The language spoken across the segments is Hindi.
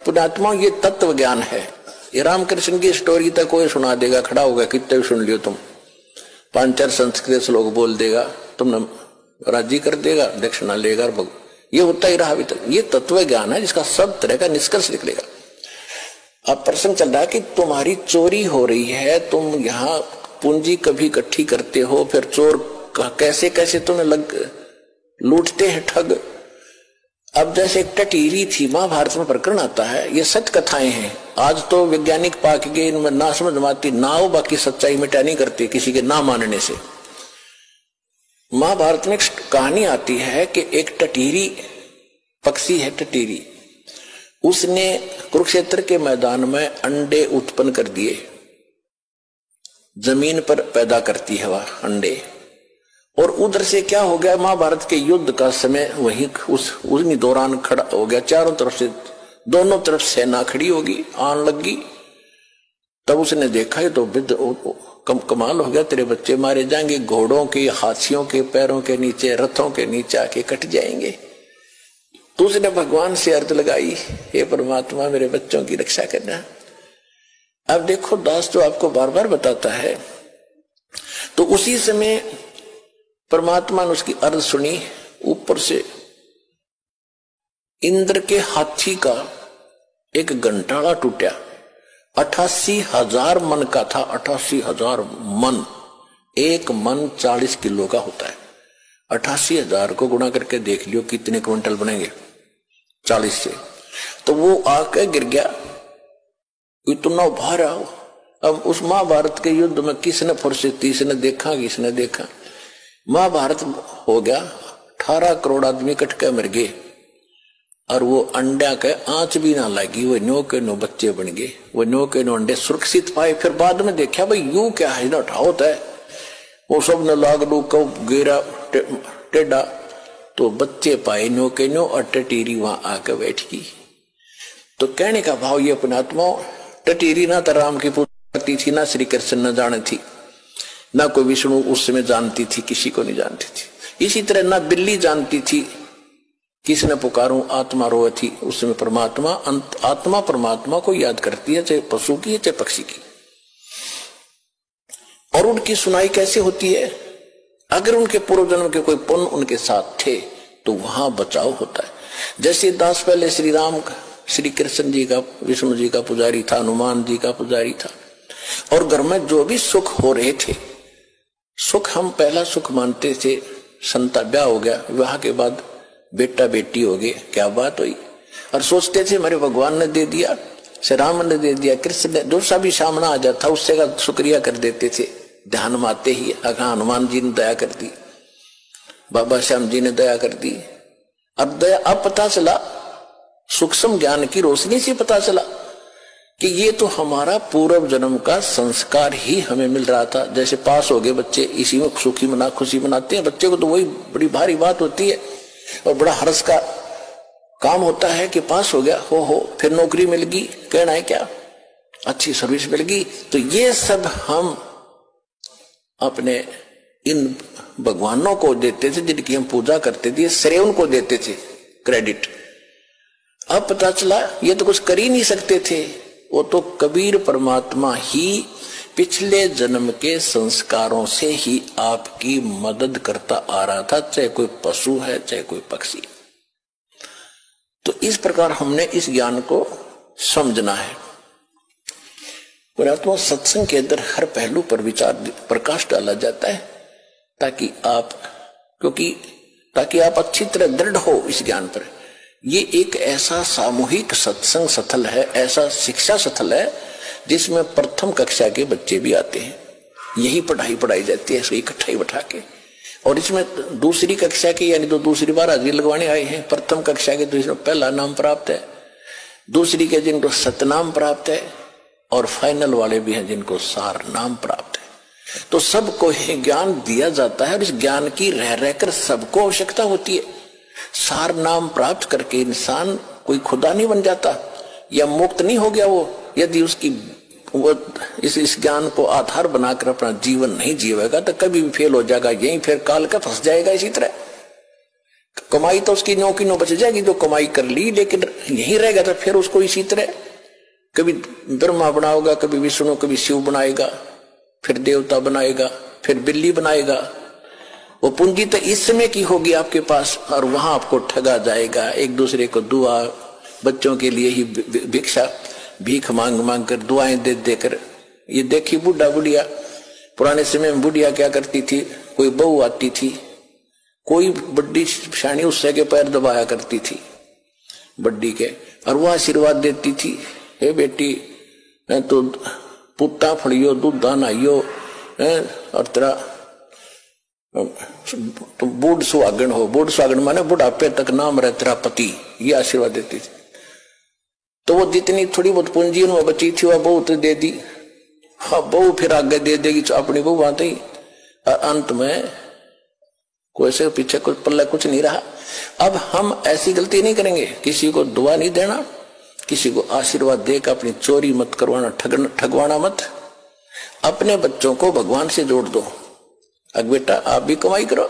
पुण्यात्मा ये तत्व ज्ञान है। ये रामकृष्ण की स्टोरी तक कोई सुना देगा, खड़ा होगा, कितने भी सुन लियो तुम, 5-4 संस्कृत श्लोक बोल देगा, तुमने राजी कर देगा, दक्षिणा लेगा, ये होता ही रहा अभी तक। ये तत्व ज्ञान है जिसका सब तरह का निष्कर्ष निकलेगा। अब प्रश्न चल रहा है कि तुम्हारी चोरी हो रही है, तुम यहाँ पूंजी कभी इकट्ठी करते हो, फिर चोर कैसे कैसे तुम्हें लूटते हैं ठग। अब जैसे एक टटीरी थी, महाभारत में प्रकरण आता है, ये सत्य कथाएं हैं। आज तो वैज्ञानिक पाक के इनमें ना समझ माती ना हो, बाकी सच्चाई मिटा नहीं करती किसी के ना मानने से। महाभारत में कहानी आती है कि एक टटीरी पक्षी है, टटीरी, उसने कुरुक्षेत्र के मैदान में अंडे उत्पन्न कर दिए। जमीन पर पैदा करती है वह अंडे, और उधर से क्या हो गया, महाभारत के युद्ध का समय वही उस दौरान खड़ा हो गया, चारों तरफ से दोनों तरफ सेना खड़ी होगी, आन लगी। तब उसने देखा है तो कमाल हो गया, तेरे बच्चे मारे जाएंगे, घोड़ों के, हाथियों के पैरों के नीचे, रथों के नीचे आके कट जाएंगे। तो उसने भगवान से अर्ज लगाई, हे परमात्मा मेरे बच्चों की रक्षा करना। अब देखो दास तो आपको बार बार बताता है। तो उसी समय परमात्मा ने उसकी अर्ज सुनी। ऊपर से इंद्र के हाथी का एक घंटाड़ा टूटा, 88,000 मन का था, 88,000 मन। एक मन 40 किलो का होता है। 88,000 को गुणा करके देख लियो कितने क्विंटल बनेंगे 40 से। तो वो आके गिर गया, इतना भारा। अब उस महाभारत के युद्ध में किसने फुर्सत, किसने देखा, किसने देखा। महाभारत हो गया, 18 करोड़ आदमी कट के मर गए, और वो अंडा के आंच भी ना लगी, वो नो के नो बच्चे बन गए, वो नो के नो अंडे सुरक्षित पाए। फिर बाद में देखा भाई यू क्या है ना होता है, वो सब ने लाग लू को गिरा टेढ़ा, तो बच्चे पाए नो के नो, और टटीरी वहां आकर बैठ गई। तो कहने का भाव ये पुण्यात्मा, टटीरी ना तो राम की पूजा करती थी, ना श्री कृष्ण न जाने थी, ना कोई विष्णु उस समय जानती थी, किसी को नहीं जानती थी। इसी तरह ना बिल्ली जानती थी किसने पुकारूं, आत्मा रोए थी उस समय परमात्मा। आत्मा परमात्मा को याद करती है, चाहे पशु की है चाहे पक्षी की। और उनकी सुनाई कैसे होती है, अगर उनके पूर्व जन्म के कोई पुण्य उनके साथ थे तो वहां बचाव होता है। जैसे दास पहले श्री राम श्री कृष्ण जी का, विष्णु जी का पुजारी था, हनुमान जी का पुजारी था, और घर में जो भी सुख हो रहे थे, सुख हम पहला सुख मानते थे, संता ब्याह हो गया, विवाह के बाद बेटा बेटी हो गए, क्या बात हुई, और सोचते थे मेरे भगवान ने दे दिया, श्री राम ने दे दिया, कृष्ण ने, जो सा भी सामना आ जाता उससे का शुक्रिया कर देते थे। ध्यान में आते ही हनुमान जी ने दया कर दी, बाबा श्याम जी ने दया कर दी। अब दया, अब पता चला, सूक्ष्म ज्ञान की रोशनी से पता चला कि ये तो हमारा पूर्व जन्म का संस्कार ही हमें मिल रहा था। जैसे पास हो गए बच्चे, इसी में खुशी मनाते हैं बच्चे को, तो वही बड़ी भारी बात होती है और बड़ा हर्ष का काम होता है कि पास हो गया, हो फिर नौकरी मिल गई, कहना है क्या, अच्छी सर्विस मिल गई। तो ये सब हम अपने इन भगवानों को देते थे जिनकी हम पूजा करते थे, श्रेय उनको देते थे, क्रेडिट। अब पता चला ये तो कुछ कर ही नहीं सकते थे, वो तो कबीर परमात्मा ही पिछले जन्म के संस्कारों से ही आपकी मदद करता आ रहा था, चाहे कोई पशु है चाहे कोई पक्षी। तो इस प्रकार हमने इस ज्ञान को समझना है। पुरात्मा सत्संग के अंदर हर पहलू पर विचार प्रकाश डाला जाता है, ताकि आप अच्छी तरह दृढ़ हो इस ज्ञान पर। ये एक ऐसा सामूहिक सत्संग स्थल है, ऐसा शिक्षा स्थल है जिसमें प्रथम कक्षा के बच्चे भी आते हैं, यही पढ़ाई जाती है इकट्ठा ही बैठा के। और इसमें दूसरी कक्षा के यानी तो दूसरी बार हाजिरी लगवाने आए हैं, प्रथम कक्षा के तो इसमें पहला नाम प्राप्त है, दूसरी के जिनको सतनाम प्राप्त है, और फाइनल वाले भी हैं जिनको सार नाम प्राप्त है। तो सबको ही ज्ञान दिया जाता है, और इस ज्ञान की रह रहकर सबको आवश्यकता होती है। सार नाम प्राप्त करके इंसान कोई खुदा नहीं बन जाता या मुक्त नहीं हो गया वो, यदि उसकी वो इस ज्ञान को आधार बनाकर अपना जीवन नहीं जीवेगा तो कभी भी फेल हो जाएगा, यहीं फिर काल का फंस जाएगा। इसी तरह कमाई तो उसकी नो की नो बच जाएगी जो कमाई कर ली, लेकिन यहीं रहेगा तो फिर उसको इसी तरह कभी ब्रह्मा बनाओगा, कभी विष्णु, कभी शिव बनाएगा, फिर देवता बनाएगा, फिर बिल्ली बनाएगा। वो पूंजी तो इस समय की होगी आपके पास, और वहां आपको ठगा जाएगा। एक दूसरे को दुआ, बच्चों के लिए ही भिक्षा भीख मांग मांग कर, दुआएं दे देकर। ये देखी बुढ़ा बुढ़िया, पुराने समय में बुढ़िया क्या करती थी, कोई बहू आती थी, कोई बड्डी शानी उससे के पैर दबाया करती थी बड्डी के, और वह आशीर्वाद देती थी, हे बेटी तो पुत्ता फड़ियो, दूधा नहाइयो, और तेरा तो बूढ़ सुहागन हो। बूढ़ सुहागन माने बुढ़ापे तक नाम रहे तेरा पति, ये आशीर्वाद देती थी। तो वो जितनी थोड़ी बहुत पूंजी उनमें बची थी वह बहू तो दे दी। हाँ, बहू फिर आगे दे देगी अपनी बहू आते ही, अंत में कोई से पीछे कुछ पल्ला कुछ नहीं रहा। अब हम ऐसी गलती नहीं करेंगे, किसी को दुआ नहीं देना, किसी को आशीर्वाद देकर अपनी चोरी मत करवाना, ठगवाना मत। अपने बच्चों को भगवान से जोड़ दो। अब बेटा आप भी कमाई करो,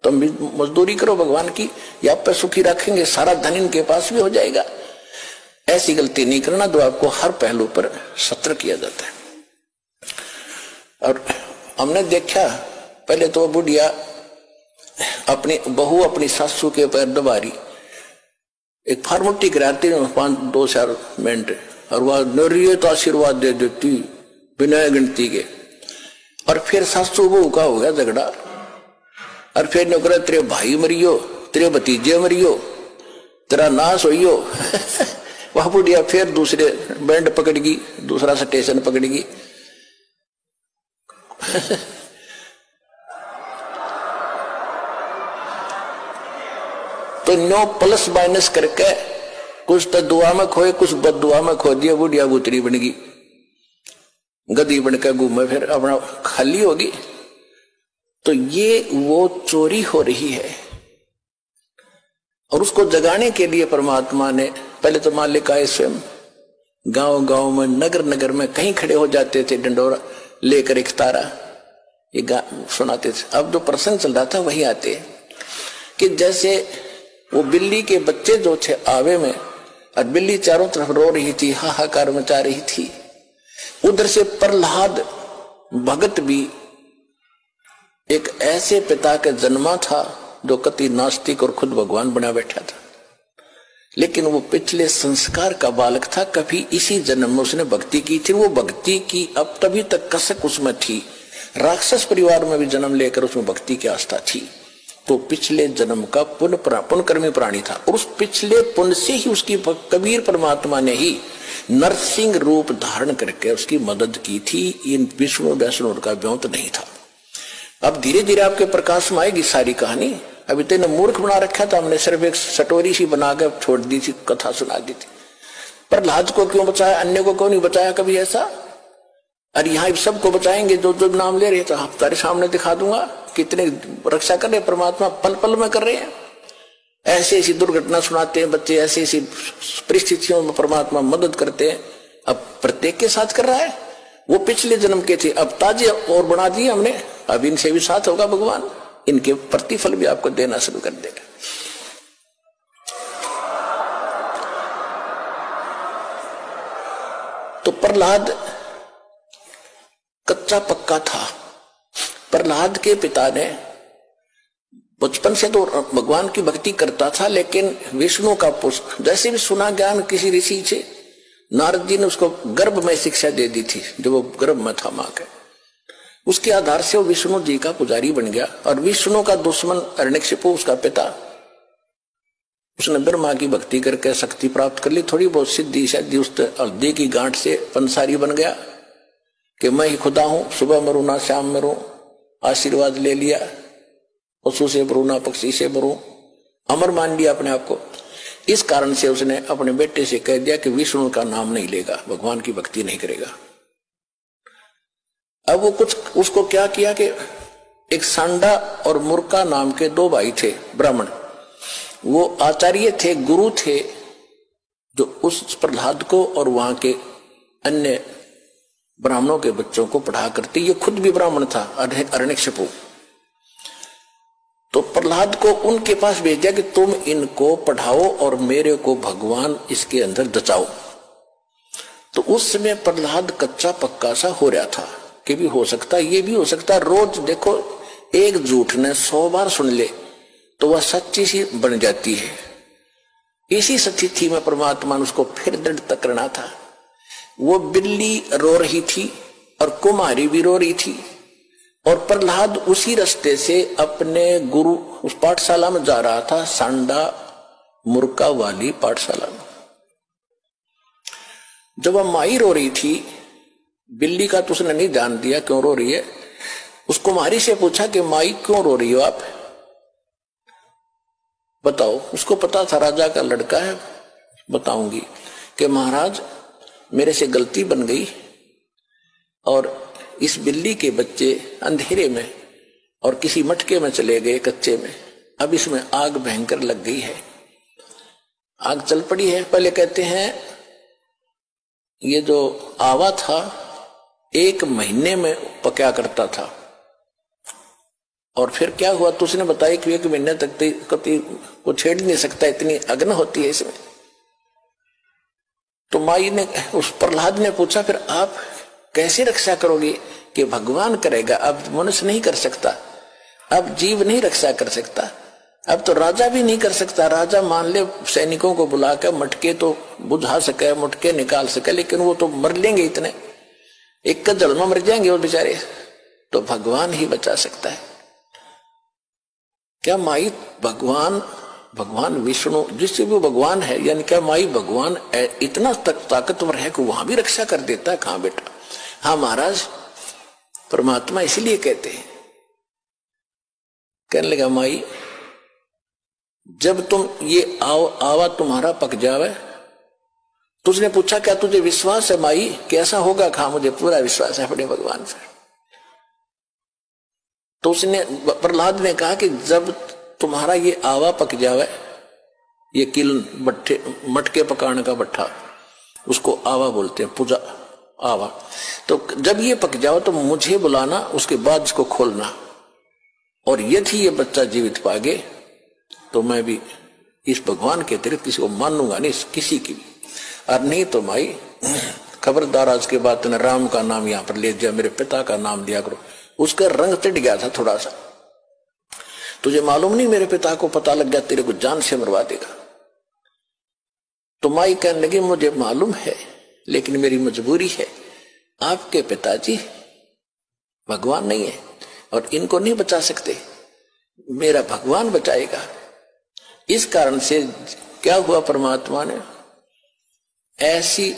तुम भी मजदूरी करो भगवान की, या आप पे सुखी रखेंगे, सारा धन इनके पास भी हो जाएगा। ऐसी गलती नहीं करना, तो आपको हर पहलू पर सतर्क किया जाता है। और हमने देखा पहले तो बुढ़िया अपनी बहू अपनी सासू के पैर दबा रही, एक फार्मोटी कराती 5-2 मिनट, और वह नरिये तो आशीर्वाद दे देती बिना गिनती के। और फिर सासू बहू का हो गया झगड़ा, और फिर नौकरा तेरे भाई मरियो, तेरे भतीजे मरियो, तेरा नाश होइयो। वह बुढ़िया फिर दूसरे बैंड पकड़गी, दूसरा स्टेशन पकड़गी। तो 9 प्लस माइनस करके कुछ तो दुआ में खोए, कुछ बद दुआ में खो दिया। बुढ़िया बुतरी बन गई, गधी बनकर घूमे, फिर अपना खाली होगी। तो ये वो चोरी हो रही है, और उसको जगाने के लिए परमात्मा ने पहले तो मालिक आए स्वयं, गांव गांव में, नगर नगर में कहीं खड़े हो जाते थे, डंडोरा लेकर एक तारा, ये सुनाते थे। अब जो प्रसंग चल रहा था वही आते कि जैसे वो बिल्ली के बच्चे जो थे आवे में, और बिल्ली चारों तरफ रो रही थी, हाहाकार मचा रही थी। उधर से प्रहलाद भगत भी एक ऐसे पिता का जन्मा था जो कति नास्तिक और खुद भगवान बना बैठा था, लेकिन वो पिछले संस्कार का बालक था। कभी इसी जन्म में उसने भक्ति की थी, वो भक्ति की अब तभी तक कसक उसमें थी। राक्षस परिवार में भी जन्म लेकर उसमें भक्ति की आस्था थी, तो पिछले जन्म का पुण्यकर्मी प्राणी था। और उस पिछले पुण्य से ही उसकी कबीर परमात्मा ने ही नरसिंह रूप धारण करके उसकी मदद की थी। इन विष्णु वैष्णु का व्योत नहीं था। अब धीरे धीरे आपके प्रकाश में आएगी सारी कहानी। अभी तेने मूर्ख बना रखा था, हमने सिर्फ एक सटोरी सी बनाकर छोड़ दी थी, कथा सुना दी थी। प्रहलाद को क्यों बचाया, अन्य को क्यों नहीं बचाया कभी ऐसा? और यहाँ सबको बचाएंगे जो जो नाम ले रहे, तो आप तारे सामने दिखा दूंगा कितने रक्षा कर रहे परमात्मा, पल पल में कर रहे हैं। ऐसी ऐसी दुर्घटना सुनाते हैं बच्चे, ऐसी ऐसी परिस्थितियों में परमात्मा मदद करते हैं। अब प्रत्येक के साथ कर रहा है। वो पिछले जन्म के थे, अब ताजे और बना दिए हमने, अब इनसे भी साथ होगा भगवान, इनके प्रतिफल भी आपको देना शुरू कर देगा। तो प्रहलाद कच्चा पक्का था। प्रहलाद के पिता ने बचपन से तो भगवान की भक्ति करता था, लेकिन विष्णु का पुष्प जैसे भी सुना ज्ञान किसी ऋषि से, नारद जी ने उसको गर्भ में शिक्षा दे दी थी, जो वो गर्भ में था मां के। उसके आधार से वो विष्णु जी का पुजारी बन गया। और विष्णु का दुश्मन हिरण्यकशिपु, उसका पिता, उसने ब्रह्मा की भक्ति करके शक्ति प्राप्त कर ली, थोड़ी बहुत सिद्धि शादी उस हल्दी की गांठ से पंसारी बन गया कि मैं ही खुदा हूं, सुबह मरूं ना शाम मरूं, आशीर्वाद ले लिया, पशु से मरूं ना पक्षी से मरूं, अमर मान लिया अपने आप को। इस कारण से उसने अपने बेटे से कह दिया कि विष्णु का नाम नहीं लेगा, भगवान की भक्ति नहीं करेगा। अब वो कुछ उसको क्या किया कि एक सांडा और मुर्का नाम के 2 भाई थे ब्राह्मण, वो आचार्य थे, गुरु थे, जो उस प्रहलाद को और वहां के अन्य ब्राह्मणों के बच्चों को पढ़ा करते। ये खुद भी ब्राह्मण था, हिरण्यकशिपु। तो प्रहलाद को उनके पास भेज दिया कि तुम इनको पढ़ाओ और मेरे को भगवान इसके अंदर जचाओ। तो उस समय प्रहलाद कच्चा पक्का सा हो रहा था कि भी हो सकता, ये भी हो सकता। रोज देखो एक झूठ ने 100 बार सुन ले तो वह सच्ची सी बन जाती है। इसी स्थिति में परमात्मा ने उसको फिर दृढ़ करना था। वो बिल्ली रो रही थी और कुमारी भी रो रही थी और प्रहलाद उसी रास्ते से अपने गुरु उस पाठशाला में जा रहा था, सांडा मुर्का वाली पाठशाला में। जब वह माई रो रही थी, बिल्ली का तो उसने नहीं ध्यान दिया क्यों रो रही है। उस कुमारी से पूछा कि माई क्यों रो रही हो आप, बताओ। उसको पता था राजा का लड़का है। बताऊंगी कि महाराज मेरे से गलती बन गई और इस बिल्ली के बच्चे अंधेरे में और किसी मटके में चले गए कच्चे में। अब इसमें आग भयंकर लग गई है, आग चल पड़ी है। पहले कहते हैं ये जो आवा था 1 महीने में पका करता था और फिर क्या हुआ तो उसने बताया कि 1 महीने तक कभी को छेड़ नहीं सकता, इतनी अग्नि होती है इसमें। तो माई ने उस प्रहलाद ने पूछा फिर आप कैसे रक्षा करोगे कि भगवान करेगा, अब मनुष्य नहीं कर सकता, अब जीव नहीं रक्षा कर सकता, अब तो राजा भी नहीं कर सकता। राजा मान ले सैनिकों को बुलाकर मटके तो बुझा सके, मटके निकाल सके, लेकिन वो तो मर लेंगे, इतने एक कदल में मर जाएंगे वो बेचारे। तो भगवान ही बचा सकता है। क्या माई भगवान विष्णु जिससे भी भगवान है, यानी क्या माई भगवान इतना तक ताकतवर है कि वहां भी रक्षा कर देता है? कहां बेटा। हाँ महाराज, परमात्मा इसलिए कहते हैं। कहने लगा माई जब तुम ये आवा तुम्हारा पक जावे, तो उसने पूछा क्या तुझे विश्वास है माई कैसा होगा? कहा मुझे पूरा विश्वास है अपने भगवान पर। तो उसने प्रहलाद ने कहा कि जब तुम्हारा ये आवा पक जावे, ये किलन मटके पकाने का भट्ठा, उसको आवा बोलते हैं, पूजा आवा। तो जब ये पक जाओ तो मुझे बुलाना, उसके बाद इसको खोलना, और यदि ये बच्चा जीवित पागे तो मैं भी इस भगवान के अतिरिक्त किसी को मानूंगा नहीं, किसी की भी। और नहीं तो माई खबरदार, आज के बाद तुमने राम का नाम यहां पर ले दिया, मेरे पिता का नाम दिया करो। उसका रंग चढ़ गया था थोड़ा सा, तुझे मालूम नहीं मेरे पिता को पता लग गया तेरे को जान से मरवा देगा। तो माई कहने लगी मुझे मालूम है, लेकिन मेरी मजबूरी है, आपके पिताजी भगवान नहीं है और इनको नहीं बचा सकते, मेरा भगवान बचाएगा। इस कारण से क्या हुआ, परमात्मा ने ऐसी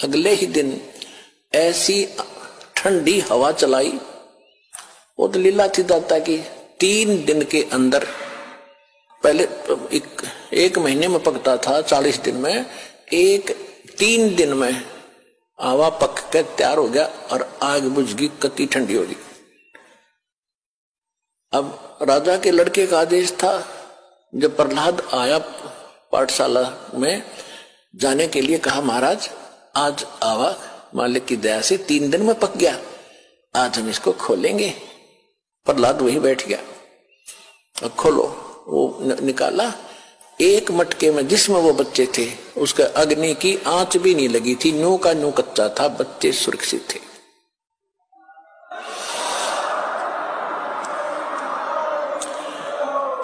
अगले ही दिन ऐसी ठंडी हवा चलाई, वो तो लीला थी दाता की। 3 दिन के अंदर, पहले एक महीने में पकता था, 40 दिन में, 3 दिन में आवा पक कर तैयार हो गया और आग बुझ गई, कति ठंडी हो गई। अब राजा के लड़के का आदेश था, जब प्रहलाद आया पाठशाला में जाने के लिए, कहा महाराज आज आवा मालिक की दया से 3 दिन में पक गया, आज हम इसको खोलेंगे। प्रहलाद वहीं बैठ गया, अब खोलो। वो निकाला, एक मटके में जिसमें वो बच्चे थे उसका अग्नि की आंच भी नहीं लगी थी, न्यू का न्यू कच्चा था, बच्चे सुरक्षित थे।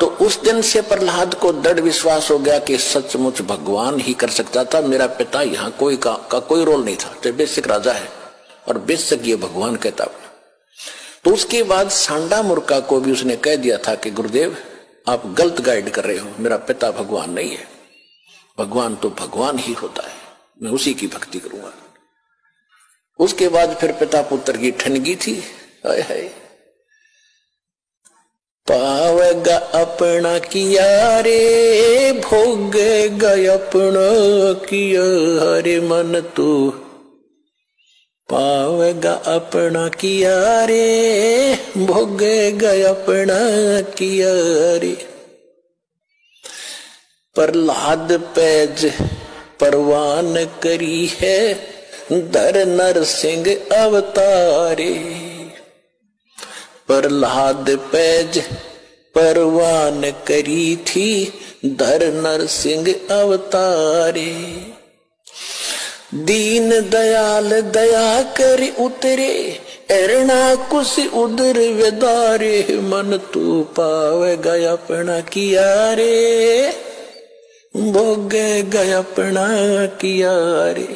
तो उस दिन से प्रहलाद को दृढ़ विश्वास हो गया कि सचमुच भगवान ही कर सकता था, मेरा पिता यहाँ कोई का कोई रोल नहीं था, चाहे बेशक राजा है और बेशक ये भगवान कहता। तो उसके बाद सांडा मुर्का को भी उसने कह दिया था कि गुरुदेव आप गलत गाइड कर रहे हो, मेरा पिता भगवान नहीं है, भगवान तो भगवान ही होता है, मैं उसी की भक्ति करूंगा। उसके बाद फिर पिता पुत्र की ठनगी थी, हाय हाय। पावेगा अपना किया रे, भोगेगा अपना किया, हरे मन तू पावेगा अपना किया रे, भोगेगा अपना किया रे। प्रहलाद पैज परवान करी है, धर नर सिंह अवतारे। प्रहलाद पैज परवान करी थी धर नरसिंह अवतारे। दीन दयाल दया कर उतरे एरणा कुश उदर वेदारे। मन तू पावे गया अपना किया रे, भोगे गया अपना किया रे।